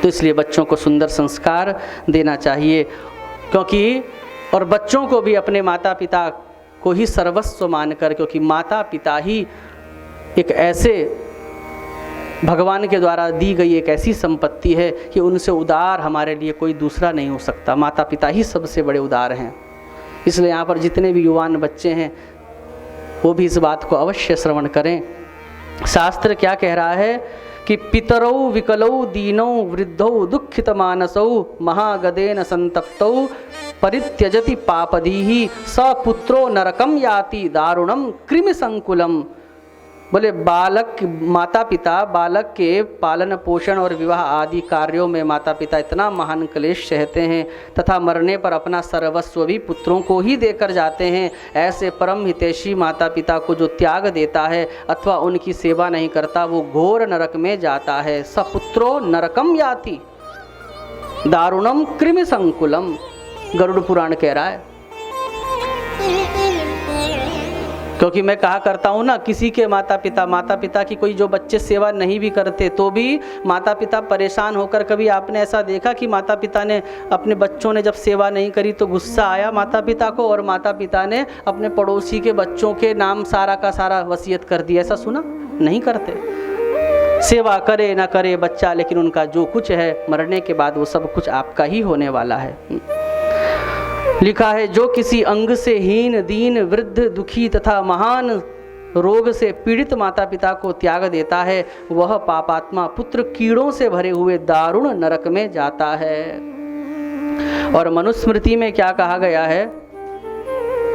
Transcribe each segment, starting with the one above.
तो इसलिए बच्चों को सुंदर संस्कार देना चाहिए, क्योंकि और बच्चों को भी अपने माता पिता को ही सर्वस्व मानकर, क्योंकि माता पिता ही एक ऐसे भगवान के द्वारा दी गई एक ऐसी संपत्ति है कि उनसे उदार हमारे लिए कोई दूसरा नहीं हो सकता। माता पिता ही सबसे बड़े उदार हैं। इसलिए यहाँ पर जितने भी युवान बच्चे हैं वो भी इस बात को अवश्य श्रवण करें। शास्त्र क्या कह रहा है कि पितरौ विकलौ दीनौ वृद्धौ दुःखित मानसौ महागदेन संतप्तौ परित्यजति पापदीहि स पुत्रो नरकम याति दारुणम कृमि संकुलम। बोले बालक माता पिता बालक के पालन पोषण और विवाह आदि कार्यों में माता पिता इतना महान क्लेश सहते हैं तथा मरने पर अपना सर्वस्व भी पुत्रों को ही देकर जाते हैं। ऐसे परम हितैषी माता पिता को जो त्याग देता है अथवा उनकी सेवा नहीं करता वो घोर नरक में जाता है। सपुत्रो नरकम याति दारुणम कृमि संकुलम, गरुड़ पुराण कह रहा है। क्योंकि मैं कहा करता हूँ ना, किसी के माता पिता की कोई जो बच्चे सेवा नहीं भी करते तो भी माता पिता परेशान होकर, कभी आपने ऐसा देखा कि माता पिता ने अपने बच्चों ने जब सेवा नहीं करी तो गुस्सा आया माता पिता को और माता पिता ने अपने पड़ोसी के बच्चों के नाम सारा का सारा वसीयत कर दिया? ऐसा सुना? नहीं करते। सेवा करे ना करे बच्चा, लेकिन उनका जो कुछ है मरने के बाद वो सब कुछ आपका ही होने वाला है। लिखा है जो किसी अंग से हीन दीन वृद्ध दुखी तथा महान रोग से पीड़ित माता पिता को त्याग देता है वह पापात्मा पुत्र कीड़ों से भरे हुए दारुण नरक में जाता है। और मनुस्मृति में क्या कहा गया है?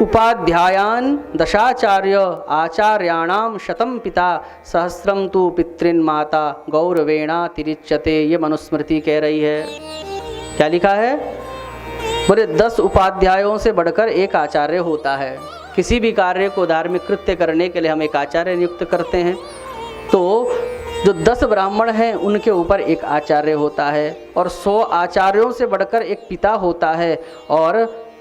उपाध्यायान दशाचार्य आचार्याणाम शतम पिता सहस्रम तु पितृन माता गौरवेणा तिरिच्यते। ये मनुस्मृति कह रही है। क्या लिखा है? बोले 10 उपाध्यायों से बढ़कर एक आचार्य होता है। किसी भी कार्य को धार्मिक कृत्य करने के लिए हम एक आचार्य नियुक्त करते हैं, तो जो 10 ब्राह्मण हैं उनके ऊपर एक आचार्य होता है और 100 आचार्यों से बढ़कर एक पिता होता है और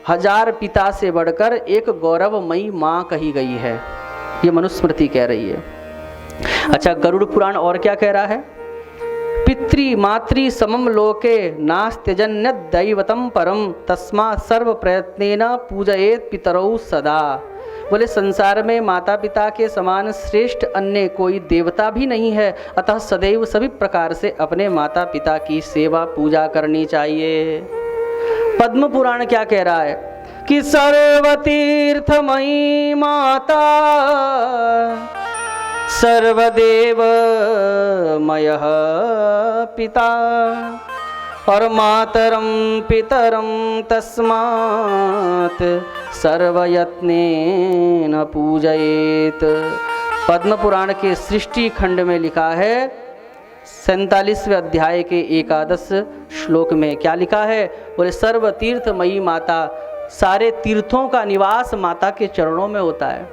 1000 पिता से बढ़कर एक गौरवमयी माँ कही गई है। ये मनुस्मृति कह रही है। अच्छा, गरुड़ पुराण और क्या कह रहा है? पितृ मातृ समम लोके नास्त्यजन्य दैवतम परम तस्मा सर्व प्रयत्नेन पूजयेत पितरौ सदा। बोले संसार में माता पिता के समान श्रेष्ठ अन्य कोई देवता भी नहीं है, अतः सदैव सभी प्रकार से अपने माता पिता की सेवा पूजा करनी चाहिए। पद्म पुराण क्या कह रहा है कि सर्वतीर्थमयी माता सर्वदेवमयः पिता और मातरम पितरम तस्मात् सर्वयत्नेन पूजयेत। पद्म पुराण के सृष्टि खंड में लिखा है 47वें अध्याय के 11 श्लोक में क्या लिखा है? बोले सर्व तीर्थमयी माता, सारे तीर्थों का निवास माता के चरणों में होता है।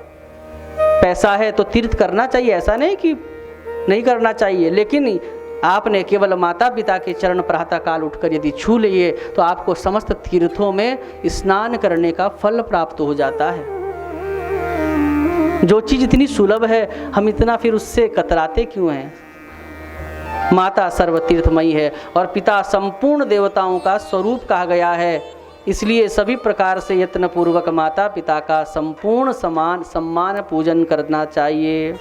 पैसा है तो तीर्थ करना चाहिए, ऐसा नहीं कि नहीं करना चाहिए, लेकिन आपने केवल माता पिता के चरण प्रातः काल उठकर यदि छू लिए तो आपको समस्त तीर्थों में स्नान करने का फल प्राप्त हो जाता है। जो चीज़ इतनी सुलभ है हम इतना फिर उससे कतराते क्यों हैं? माता सर्वतीर्थमयी है और पिता संपूर्ण देवताओं का स्वरूप कहा गया है। इसलिए सभी प्रकार से यत्न पूर्वक माता पिता का संपूर्ण सम्मान पूजन करना चाहिए।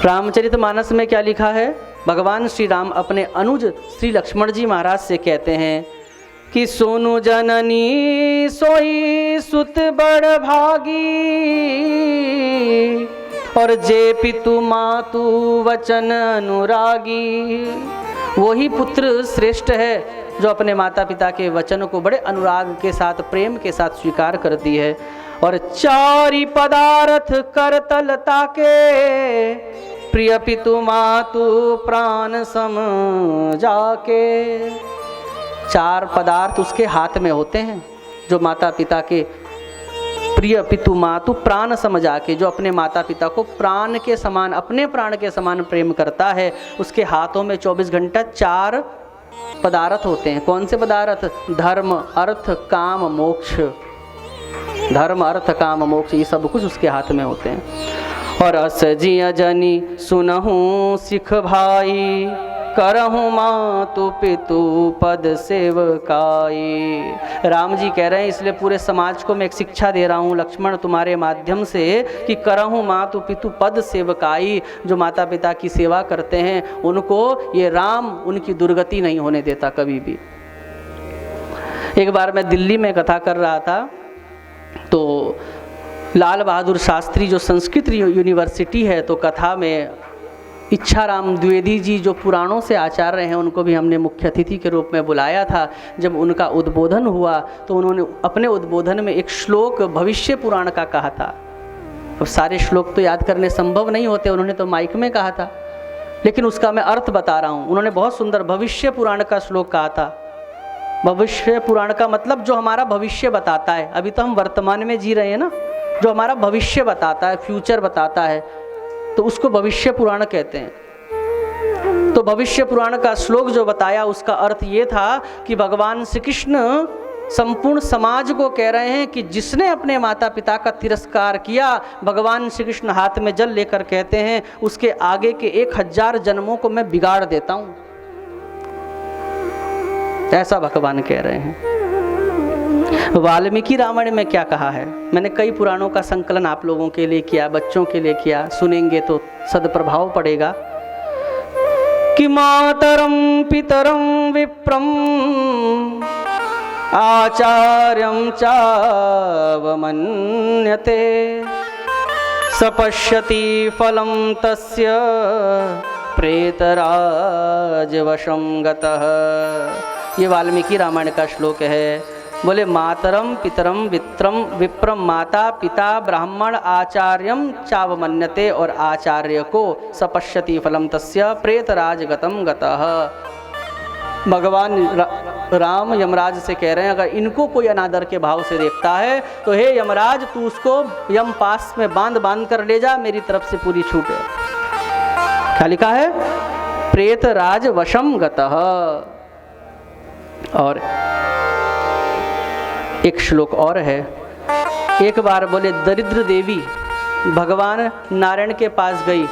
रामचरितमानस में क्या लिखा है? भगवान श्री राम अपने अनुज श्री लक्ष्मण जी महाराज से कहते हैं कि सोनु जननी सोई सुत बड़ भागी और जे पितु मातु वचन अनुरागी। वही पुत्र श्रेष्ठ है जो अपने माता पिता के वचन को बड़े अनुराग के साथ प्रेम के साथ स्वीकार करती है। और चारि पदार्थ करतलता के प्रिय पितु मातु प्राण सम जाके। 4 पदार्थ उसके हाथ में होते हैं जो माता पिता के प्रिय पितु मातु प्राण समझा के, जो अपने माता पिता को प्राण के समान अपने प्राण के समान प्रेम करता है, उसके हाथों में 24 घंटा 4 पदार्थ होते हैं। कौन से पदार्थ? धर्म अर्थ काम मोक्ष। धर्म अर्थ काम मोक्ष ये सब कुछ उसके हाथ में होते हैं। और अस जिय जनी सुनहूँ सिख भाई करहूँ मातु पितु पद सेवकाई। राम जी कह रहे हैं इसलिए पूरे समाज को मैं एक शिक्षा दे रहा हूँ लक्ष्मण तुम्हारे माध्यम से कि करहूँ मातु पितु पद सेवकाई। जो माता पिता की सेवा करते हैं उनको ये राम उनकी दुर्गति नहीं होने देता कभी भी। एक बार मैं दिल्ली में कथा कर रहा था तो लाल बहादुर शास्त्री जो संस्कृत यूनिवर्सिटी है तो कथा में इच्छाराम द्विवेदी जी जो पुराणों से आचार्य हैं उनको भी हमने मुख्य अतिथि के रूप में बुलाया था। जब उनका उद्बोधन हुआ तो उन्होंने अपने उद्बोधन में एक श्लोक भविष्य पुराण का कहा था। अब सारे श्लोक तो याद करने संभव नहीं होते, उन्होंने तो माइक में कहा था, लेकिन उसका मैं अर्थ बता रहा हूँ। उन्होंने बहुत सुंदर भविष्य पुराण का श्लोक कहा था। भविष्य पुराण का मतलब जो हमारा भविष्य बताता है। अभी तो हम वर्तमान में जी रहे हैं ना, जो हमारा भविष्य बताता है, फ्यूचर बताता है, तो उसको भविष्य पुराण कहते हैं। तो भविष्य पुराण का श्लोक जो बताया उसका अर्थ ये था कि भगवान श्री कृष्ण संपूर्ण समाज को कह रहे हैं कि जिसने अपने माता पिता का तिरस्कार किया, भगवान श्री कृष्ण हाथ में जल लेकर कहते हैं उसके आगे के 1000 जन्मों को मैं बिगाड़ देता हूं। ऐसा भगवान कह रहे हैं। वाल्मीकि रामायण में क्या कहा है, मैंने कई पुराणों का संकलन आप लोगों के लिए किया, बच्चों के लिए किया, सुनेंगे तो सदप्रभाव पड़ेगा। कि मातरम पितरम विप्रम आचार्यम चावमन्यते सपश्यति फलं तस्य प्रेतराजवशं गतः। ये वाल्मीकि रामायण का श्लोक है। बोले मातरम पितरम विप्रम माता पिता ब्राह्मण आचार्यम चावमन्यते, और आचार्य को सपश्यति फलम तस्य प्रेतराजगतम गतः। भगवान राम यमराज से कह रहे हैं अगर इनको कोई अनादर के भाव से देखता है तो हे यमराज तू उसको यम पास में बांध कर ले जा, मेरी तरफ से पूरी छूट है। क्या लिखा है? प्रेतराज वशम गतः। और एक श्लोक और है। एक बार बोले दरिद्र देवी भगवान नारायण के पास गई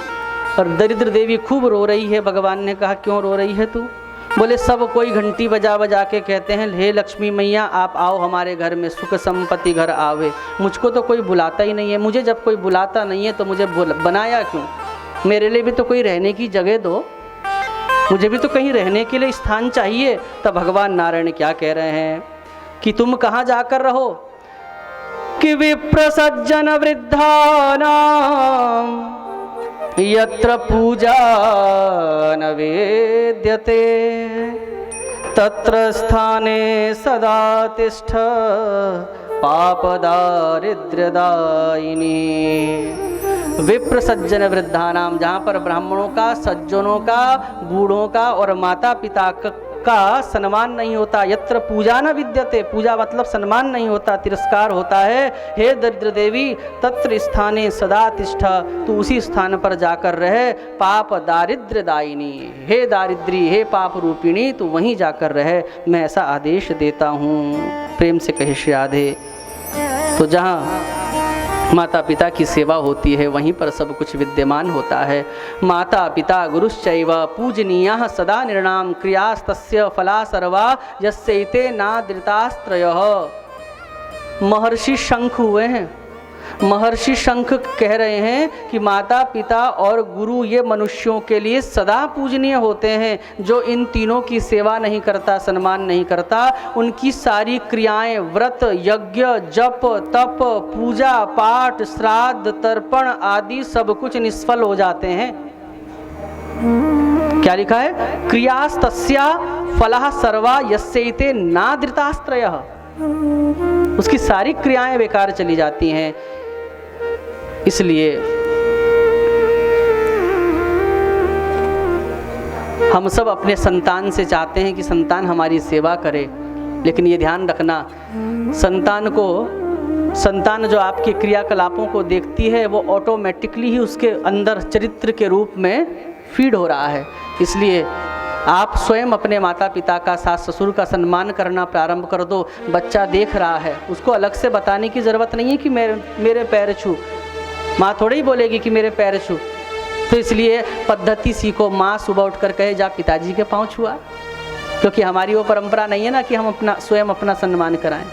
और दरिद्र देवी खूब रो रही है। भगवान ने कहा क्यों रो रही है तू? बोले सब कोई घंटी बजा बजा के कहते हैं हे लक्ष्मी मैया आप आओ हमारे घर में, सुख संपत्ति घर आवे, मुझको तो कोई बुलाता ही नहीं है। मुझे जब कोई बुलाता नहीं है तो मुझे बनाया क्यों? मेरे लिए भी तो कोई रहने की जगह दो, मुझे भी तो कहीं रहने के लिए स्थान चाहिए। तब भगवान नारायण क्या कह रहे हैं कि तुम कहाँ जाकर रहो? कि विप्र सज्जन वृद्धानां यत्र पूजा न वेद्यते तत्र स्थाने सदा तिष्ठ पापदारिद्र्यदायिनी। विप्र सज्जन वृद्धानाम, जहाँ पर ब्राह्मणों का, सज्जनों का, बूढ़ों का और माता पिता का सम्मान नहीं होता। यत्र पूजा न विद्यते, पूजा मतलब सम्मान नहीं होता, तिरस्कार होता है। हे दरिद्र देवी तत्र स्थाने सदा तिष्ठा, तू उसी स्थान पर जाकर रहे। पाप दारिद्र्य दायिनी, हे दारिद्री हे पाप रूपिणी तू वहीं जाकर रहे, मैं ऐसा आदेश देता हूँ। प्रेम से कहे श्री राधे। तो जहाँ माता पिता की सेवा होती है वहीं पर सब कुछ विद्यमान होता है। माता पिता गुरुश्चैव पूजनीयः सदा निर्णाम क्रियास्तस्य फला सर्वा यस्यैते नादृतास्त्रयः। महर्षि शंख हुए हैं। महर्षि शंख कह रहे हैं कि माता पिता और गुरु ये मनुष्यों के लिए सदा पूजनीय होते हैं। जो इन तीनों की सेवा नहीं करता, सम्मान नहीं करता, उनकी सारी क्रियाएं, व्रत, यज्ञ, जप, तप, पूजा पाठ, श्राद्ध, तर्पण आदि सब कुछ निष्फल हो जाते हैं। क्या लिखा है? क्रियास्तस्या फलः सर्वा यस्यैते नादृतास्त्रयः। उसकी सारी क्रियाएं बेकार चली जाती हैं। इसलिए हम सब अपने संतान से चाहते हैं कि संतान हमारी सेवा करे, लेकिन ये ध्यान रखना संतान जो आपके क्रियाकलापों को देखती है वो ऑटोमेटिकली ही उसके अंदर चरित्र के रूप में फीड हो रहा है। इसलिए आप स्वयं अपने माता पिता का, सास ससुर का सम्मान करना प्रारंभ कर दो। बच्चा देख रहा है, उसको अलग से बताने की ज़रूरत नहीं है कि मेरे पैर छू। माँ थोड़ी ही बोलेगी कि मेरे पैर छू, तो इसलिए पद्धति सीखो, माँ सुबह उठ कर कहे जा पिताजी के पाँव छुआ, क्योंकि हमारी वो परंपरा नहीं है ना कि हम स्वयं अपना सम्मान कराएं।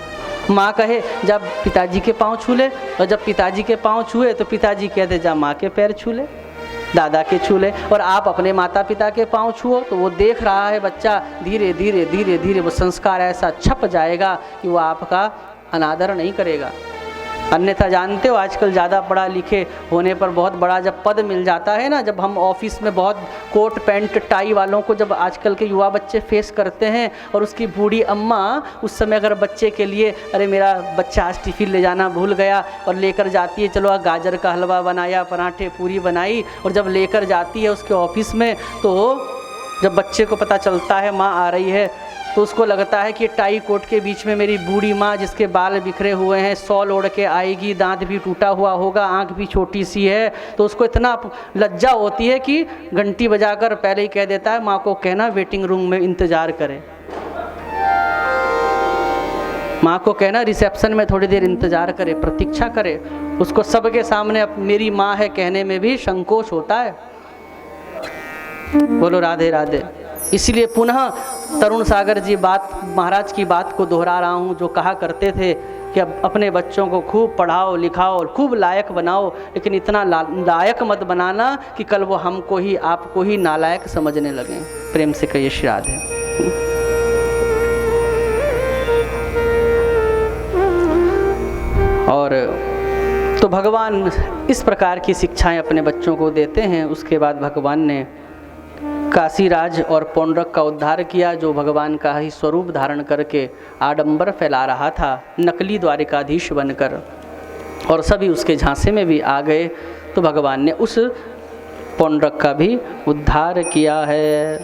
माँ कहे जब पिताजी के पाँव छू ले, और जब पिताजी के पाँव छुए तो पिताजी कहते जा माँ के पैर छू ले, दादा के छू ले। और आप अपने माता पिता के पाँव छुओ तो वो देख रहा है बच्चा, धीरे धीरे धीरे धीरे वो संस्कार ऐसा छप जाएगा कि वो आपका अनादर नहीं करेगा। अन्यथा जानते हो आजकल ज़्यादा पढ़ा लिखे होने पर बहुत बड़ा जब पद मिल जाता है ना, जब हम ऑफिस में बहुत कोट पैंट टाई वालों को जब आजकल के युवा बच्चे फेस करते हैं, और उसकी बूढ़ी अम्मा उस समय अगर बच्चे के लिए, अरे मेरा बच्चा आज टिफ़िन ले जाना भूल गया, और लेकर जाती है, चलो गाजर का हलवा बनाया, पराठे पूरी बनाई, और जब लेकर जाती है उसके ऑफिस में, तो जब बच्चे को पता चलता है माँ आ रही है, तो उसको लगता है कि टाई कोट के बीच में मेरी बूढ़ी माँ जिसके बाल बिखरे हुए हैं, शॉल ओढ़ के आएगी, दांत भी टूटा हुआ होगा, आंख भी छोटी सी है, तो उसको इतना लज्जा होती है कि घंटी बजाकर पहले ही कह देता है माँ को कहना वेटिंग रूम में इंतज़ार करे, माँ को कहना रिसेप्शन में थोड़ी देर इंतज़ार करे, प्रतीक्षा करे। उसको सबके सामने अब मेरी माँ है कहने में भी संकोच होता है। बोलो राधे राधे। इसलिए पुनः तरुण सागर जी महाराज की बात को दोहरा रहा हूँ, जो कहा करते थे कि अब अपने बच्चों को खूब पढ़ाओ लिखाओ और खूब लायक बनाओ, लेकिन इतना लायक मत बनाना कि कल वो हमको ही आपको ही नालायक समझने लगें। प्रेम से कहिए श्री राधे। और तो भगवान इस प्रकार की शिक्षाएं अपने बच्चों को देते हैं। उसके बाद भगवान ने काशीराज और पौंड्रक का उद्धार किया, जो भगवान का ही स्वरूप धारण करके आडंबर फैला रहा था नकली द्वारिकाधीश बनकर, और सभी उसके झांसे में भी आ गए। तो भगवान ने उस पौंड्रक का भी उद्धार किया है।